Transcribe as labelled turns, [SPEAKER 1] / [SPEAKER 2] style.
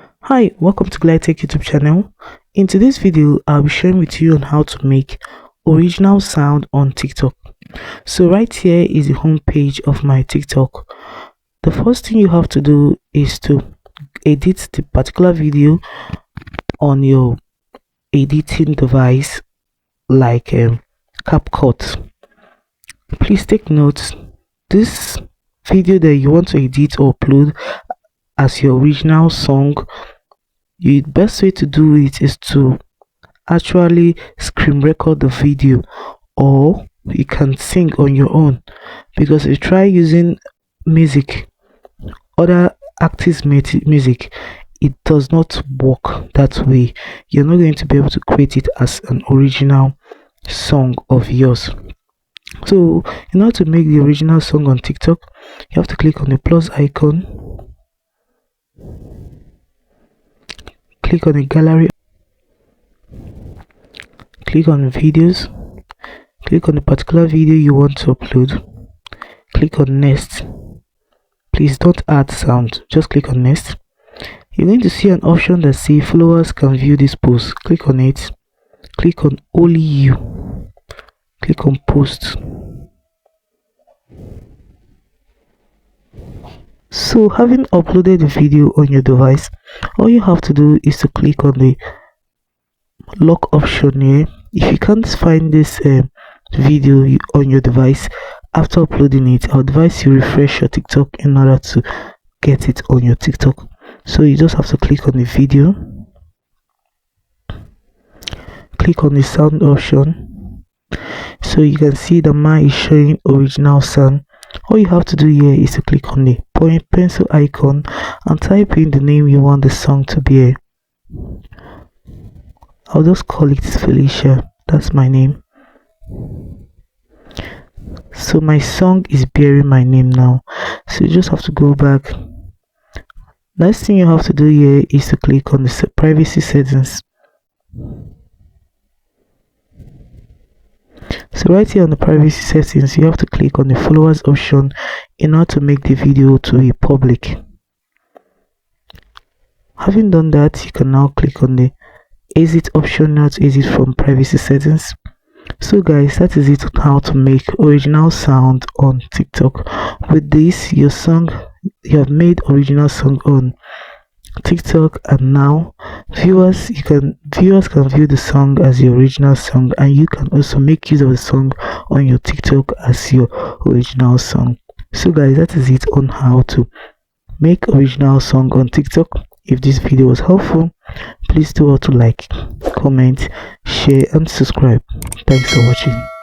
[SPEAKER 1] Hi, welcome to GlideTech YouTube channel. In today's video, I'll be sharing with you on how to make original sound on TikTok. So right here is the home page of my TikTok. The first thing you have to do is to edit the particular video on your editing device like CapCut. Please take note, this video that you want to edit or upload as your original song, the best way to do it is to actually screen record the video, or you can sing on your own, because if you try using music, other artists music, it does not work that way. You're not going to be able to create it as an original song of yours. So in order to make the original song on TikTok, you have to click on the plus icon, click on the gallery, click on videos, click on the particular video you want to upload, click on next. Please don't add sound, just click on next. You're going to see an option that says followers can view this post. Click on it, click on only you, click on post. So having uploaded the video on your device, all you have to do is to click on the lock option here. If you can't find this video on your device after uploading it, I'll advise you refresh your TikTok in order to get it on your TikTok. So you just have to click on the video, click on the sound option. So you can see that mine is showing original sound. All you have to do here is to click on the pencil icon and type in the name you want the song to be. I'll just call it Felicia. That's my name. So my song is bearing my name now. So you just have to go back. Next thing you have to do here is to click on the privacy settings. So right here on the privacy settings, you have to click on the followers option in order to make the video to be public. Having done that, you can now click on the exit option now to exit from privacy settings. So guys, that is it on how to make original sound on TikTok. With this, your song, you have made original song on TikTok, and now viewers can view the song as your original song, and you can also make use of the song on your TikTok as your original song. So guys, that is it on how to make original song on TikTok. If this video was helpful, please do also like, comment, share and subscribe. Thanks for watching.